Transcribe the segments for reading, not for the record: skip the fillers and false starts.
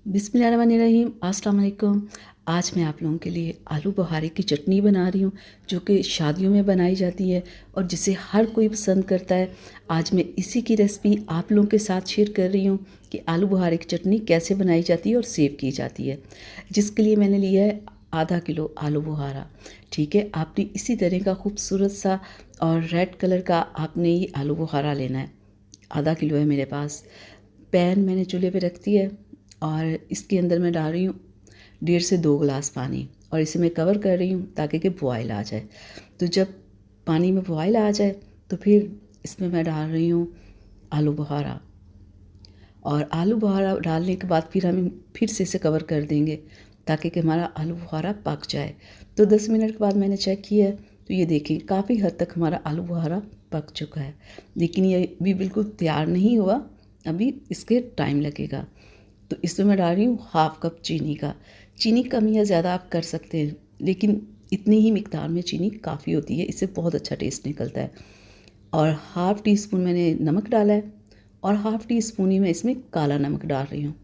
बिस्मिल्लाहिर्रहमानिर्रहीम, अस्सलाम वालेकुम। आज मैं आप लोगों के लिए आलू बुहारे की चटनी बना रही हूँ जो कि शादियों में बनाई जाती है और जिसे हर कोई पसंद करता है। आज मैं इसी की रेसिपी आप लोगों के साथ शेयर कर रही हूँ कि आलू बुहारे की चटनी कैसे बनाई जाती है और सेव की जाती है। जिसके लिए मैंने लिया है आधा किलो आलू बुहारा। ठीक है, आपने इसी तरह का खूबसूरत सा और रेड कलर का आपने ये आलू बुहारा लेना है। आधा किलो है मेरे पास। पैन मैंने चूल्हे पे रख दिया है और इसके अंदर मैं डाल रही हूँ 1.5 से 2 गिलास पानी और इसे मैं कवर कर रही हूँ ताकि कि बॉयल आ जाए। तो जब पानी में बॉयल आ जाए तो फिर इसमें मैं डाल रही हूँ आलू बुहारा और आलू बुहारा डालने के बाद फिर हम फिर से इसे कवर कर देंगे ताकि कि हमारा आलू बुहारा पक जाए। तो 10 मिनट के बाद मैंने चेक किया तो ये देखिए काफ़ी हद तक हमारा आलू बुहारा पक चुका है, लेकिन ये भी बिल्कुल तैयार नहीं हुआ, अभी इसके टाइम लगेगा। तो इसमें मैं डाल रही हूँ हाफ़ कप चीनी का। चीनी कम या ज़्यादा आप कर सकते हैं, लेकिन इतनी ही मिकदार में चीनी काफ़ी होती है, इससे बहुत अच्छा टेस्ट निकलता है। और हाफ़ टी स्पून मैंने नमक डाला है और हाफ़ टी स्पून ही मैं इसमें काला नमक डाल रही हूँ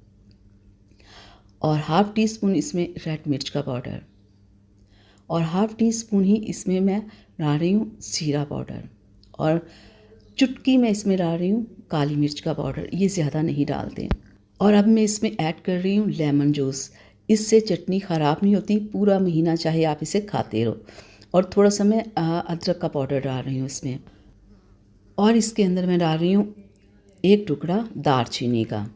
और हाफ़ टी स्पून इसमें रेड मिर्च का पाउडर और हाफ़ टी स्पून ही इसमें मैं डाल रही हूँ जीरा पाउडर और चुटकी मैं इसमें डाल रही हूँ काली मिर्च का पाउडर, ये ज़्यादा नहीं डालते। और अब मैं इसमें ऐड कर रही हूँ लेमन जूस। इससे चटनी ख़राब नहीं होती, पूरा महीना चाहे आप इसे खाते रहो। और थोड़ा सा मैं अदरक का पाउडर डाल रही हूँ इसमें और इसके अंदर मैं डाल रही हूँ एक टुकड़ा दालचीनी का।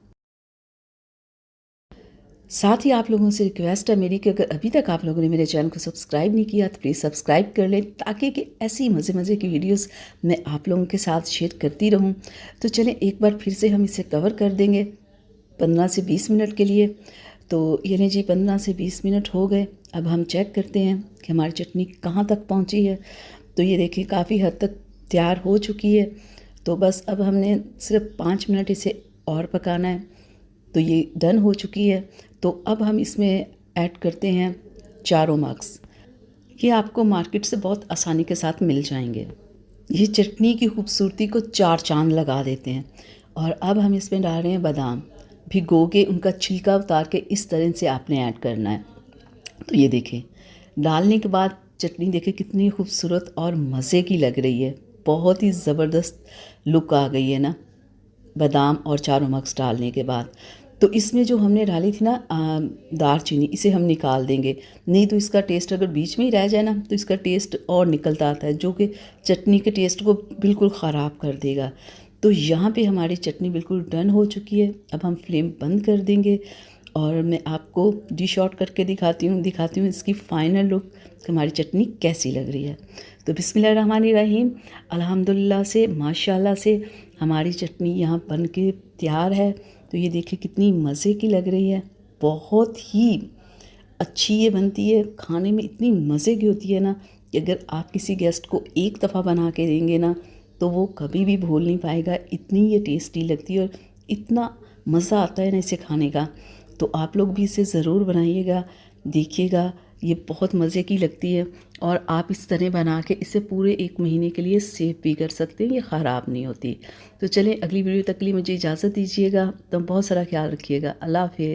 साथ ही आप लोगों से रिक्वेस्ट है मेरी कि अगर अभी तक आप लोगों ने मेरे चैनल को सब्सक्राइब नहीं किया तो प्लीज़ सब्सक्राइब कर लें ताकि कि ऐसी मज़े मज़े की वीडियोस मैं आप लोगों के साथ शेयर करती रहूं। तो चलें एक बार फिर से हम इसे कवर कर देंगे 15 से 20 मिनट के लिए। तो ये लीजिए 15 से 20 मिनट हो गए। अब हम चेक करते हैं कि हमारी चटनी कहाँ तक पहुँची है। तो ये देखिए काफ़ी हद तक तैयार हो चुकी है। तो बस अब हमने सिर्फ 5 मिनट इसे और पकाना है। तो ये डन हो चुकी है। तो अब हम इसमें ऐड करते हैं चारों मग्स। ये आपको मार्केट से बहुत आसानी के साथ मिल जाएंगे। ये चटनी की खूबसूरती को चार चांद लगा देते हैं। और अब हम इसमें डाल रहे हैं बादाम। भिगो के उनका छिलका उतार के इस तरह से आपने ऐड करना है। तो ये देखें डालने के बाद चटनी देखें कितनी खूबसूरत और मज़े की लग रही है। बहुत ही ज़बरदस्त लुक आ गई है ना बादाम और चारों मग्स डालने के बाद। तो इसमें जो हमने डाली थी ना दालचीनी, इसे हम निकाल देंगे, नहीं तो इसका टेस्ट अगर बीच में ही रह जाए ना तो इसका टेस्ट और निकलता आता है जो कि चटनी के टेस्ट को बिल्कुल ख़राब कर देगा। तो यहाँ पे हमारी चटनी बिल्कुल डन हो चुकी है। अब हम फ्लेम बंद कर देंगे और मैं आपको डिश आउट करके दिखाती हूँ इसकी फ़ाइनल लुक हमारी चटनी कैसी लग रही है। तो बिस्मिल्लाहिर्रहमानिर्रहीम, अल्हम्दुलिल्लाह से माशाल्लाह से हमारी चटनी यहाँ बन के तैयार है। तो ये देखिए कितनी मज़े की लग रही है, बहुत ही अच्छी ये बनती है, खाने में इतनी मज़े की होती है ना कि अगर आप किसी गेस्ट को एक दफ़ा बना के देंगे ना तो वो कभी भी भूल नहीं पाएगा। इतनी ये टेस्टी लगती है और इतना मज़ा आता है ना इसे खाने का। तो आप लोग भी इसे ज़रूर बनाइएगा, देखिएगा, ये बहुत मज़े की लगती है और आप इस तरह बना के इसे पूरे 1 महीने के लिए सेव भी कर सकते हैं, ये ख़राब नहीं होती। तो चलें अगली वीडियो तक के लिए मुझे इजाज़त दीजिएगा। तो बहुत सारा ख्याल रखिएगा। अल्लाह हाफ़िज़।